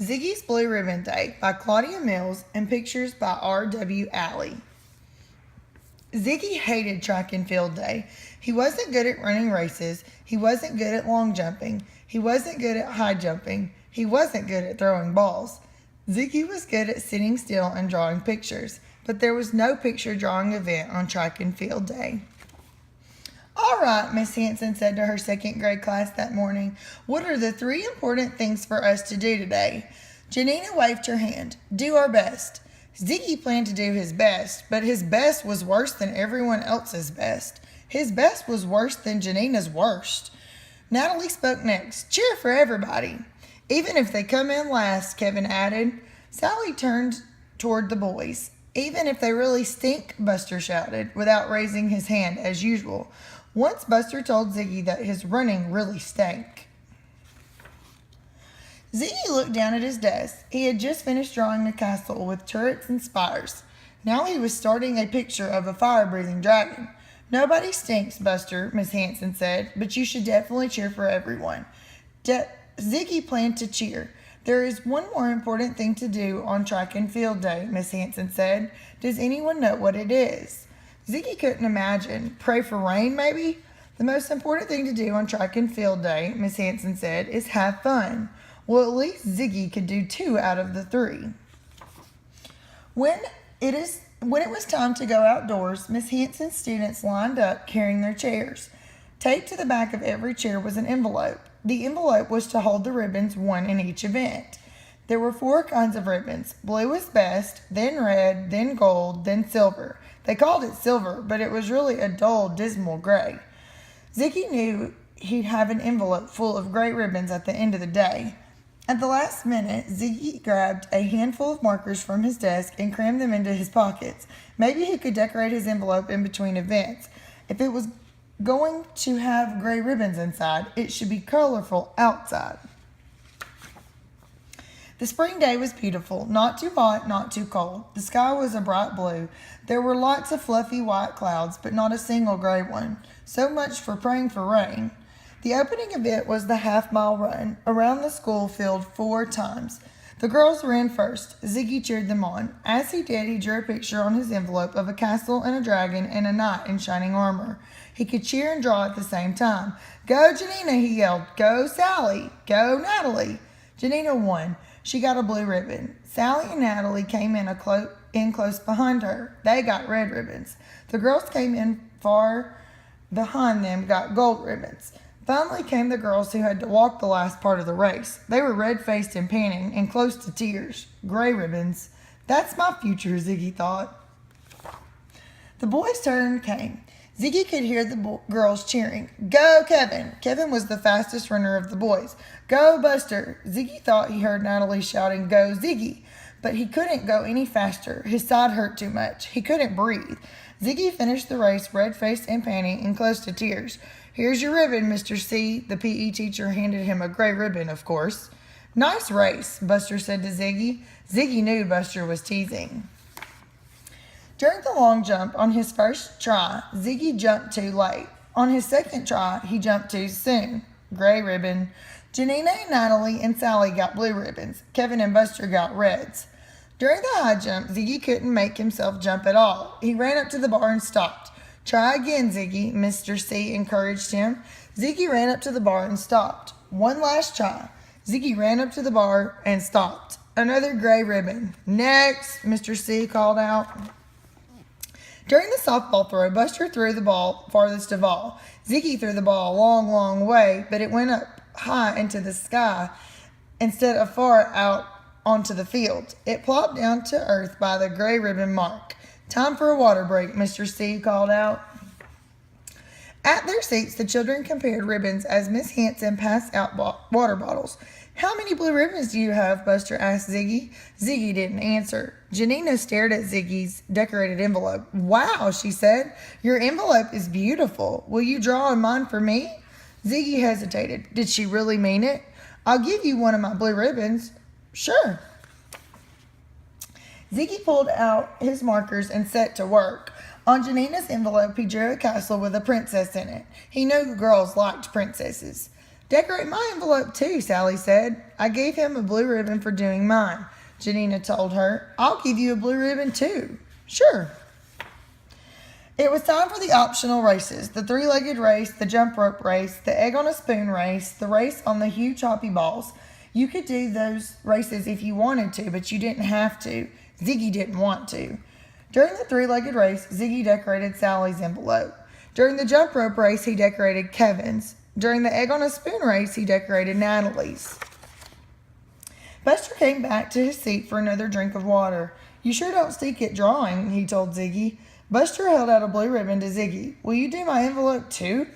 Ziggy's Blue Ribbon Day by Claudia Mills and pictures by R.W. Alley. Ziggy hated track and field day. He wasn't good at running races. He wasn't good at long jumping. He wasn't good at high jumping. He wasn't good at throwing balls. Ziggy was good at sitting still and drawing pictures, but there was no picture drawing event on track and field day. "All right," Miss Hanson said to her second grade class that morning. "What are the 3 important things for us to do today?" Janina waved her hand. "Do our best." Ziggy planned to do his best, but his best was worse than everyone else's best. His best was worse than Janina's worst. Natalie spoke next. "Cheer for everybody." "Even if they come in last," Kevin added. Sally turned toward the boys. "Even if they really stink," Buster shouted, without raising his hand as usual. Once Buster told Ziggy that his running really stank. Ziggy looked down at his desk. He had just finished drawing a castle with turrets and spires. Now he was starting a picture of a fire-breathing dragon. "Nobody stinks, Buster," Miss Hanson said, "but you should definitely cheer for everyone." Ziggy planned to cheer. "There is one more important thing to do on track and field day," Miss Hanson said. "Does anyone know what it is?" Ziggy couldn't imagine. Pray for rain, maybe? "The most important thing to do on track and field day," Miss Hanson said, "is have fun." Well, at least Ziggy could do 2 out of the 3. When it was time to go outdoors, Miss Hanson's students lined up carrying their chairs. Taped to the back of every chair was an envelope. The envelope was to hold the ribbons, one in each event. There were 4 kinds of ribbons. Blue was best, then red, then gold, then silver. They called it silver, but it was really a dull, dismal gray. Ziggy knew he'd have an envelope full of gray ribbons at the end of the day. At the last minute, Ziggy grabbed a handful of markers from his desk and crammed them into his pockets. Maybe he could decorate his envelope in between events. If it was going to have gray ribbons inside, it should be colorful outside. The spring day was beautiful, not too hot, not too cold. The sky was a bright blue. There were lots of fluffy white clouds, but not a single gray one. So much for praying for rain. The opening event was the half-mile run around the school field 4 times. The girls ran first. Ziggy cheered them on. As he did, he drew a picture on his envelope of a castle and a dragon and a knight in shining armor. He could cheer and draw at the same time. "Go, Janina," he yelled. "Go, Sally. Go, Natalie." Janina won. She got a blue ribbon. Sally and Natalie came in close behind her. They got red ribbons. The girls came in far behind them, got gold ribbons. Finally came the girls who had to walk the last part of the race. They were red-faced and panting and close to tears. Gray ribbons. "That's my future," Ziggy thought. The boys' turn came. Ziggy could hear the girls cheering. "Go, Kevin!" Kevin was the fastest runner of the boys. "Go, Buster!" Ziggy thought he heard Natalie shouting, "Go, Ziggy!" But he couldn't go any faster. His side hurt too much. He couldn't breathe. Ziggy finished the race red-faced and panting and close to tears. "Here's your ribbon, Mr. C." The PE teacher handed him a gray ribbon, of course. "Nice race," Buster said to Ziggy. Ziggy knew Buster was teasing. During the long jump on his first try, Ziggy jumped too late. On his second try, he jumped too soon. Gray ribbon. Janina and Natalie and Sally got blue ribbons. Kevin and Buster got reds. During the high jump, Ziggy couldn't make himself jump at all. He ran up to the bar and stopped. "Try again, Ziggy," Mr. C encouraged him. Ziggy ran up to the bar and stopped. One last try. Ziggy ran up to the bar and stopped. Another gray ribbon. "Next," Mr. C called out. During the softball throw, Buster threw the ball farthest of all. Ziggy threw the ball a long, long way, but it went up high into the sky instead of far out onto the field. It plopped down to earth by the gray ribbon mark. "Time for a water break," Mr. C called out. At their seats, the children compared ribbons as Miss Hanson passed out water bottles. "How many blue ribbons do you have?" Buster asked Ziggy. Ziggy didn't answer. Janina stared at Ziggy's decorated envelope. "Wow," she said. "Your envelope is beautiful. Will you draw on mine for me?" Ziggy hesitated. Did she really mean it? "I'll give you one of my blue ribbons." "Sure." Ziggy pulled out his markers and set to work. On Janina's envelope, he drew a castle with a princess in it. He knew girls liked princesses. Decorate my envelope too, Sally said. I gave him a blue ribbon for doing mine, Janina told her. I'll give you a blue ribbon too. Sure. It was time for the optional races, the three-legged race, the jump rope race, the egg on a spoon race, the race on the huge hoppy balls. You could do those races if you wanted to, but you didn't have to. Ziggy didn't want to. During the three-legged race, Ziggy decorated Sally's envelope. During the jump rope race, he decorated Kevin's. During the egg on a spoon race, he decorated Natalie's. Buster came back to his seat for another drink of water. You sure don't stink at drawing, he told Ziggy. Buster held out a blue ribbon to Ziggy. Will you do my envelope too?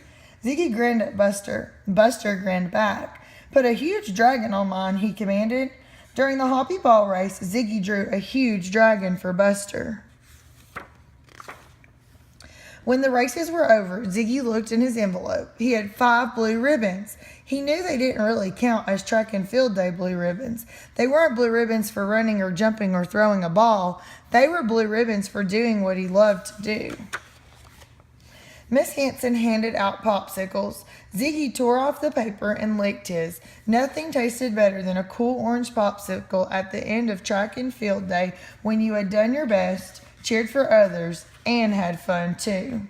Ziggy grinned at Buster. Buster grinned back. Put a huge dragon on mine, he commanded. During the hoppy ball race, Ziggy drew a huge dragon for Buster. When the races were over, Ziggy looked in his envelope. He had 5 blue ribbons. He knew they didn't really count as track and field day blue ribbons. They weren't blue ribbons for running or jumping or throwing a ball. They were blue ribbons for doing what he loved to do. Miss Hanson handed out popsicles. Ziggy tore off the paper and licked his. Nothing tasted better than a cool orange popsicle at the end of track and field day when you had done your best, cheered for others, and had fun too.